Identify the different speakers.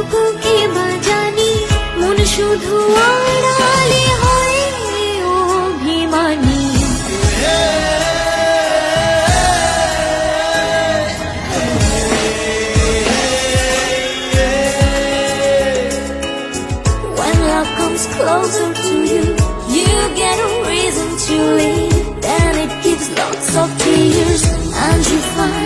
Speaker 1: কতটুকু কি বা জানি মন শুধু আড়ালে হয় অভিমানী। When love comes closer to you, you get a reason to leave. Then it gives lots of tears, and you find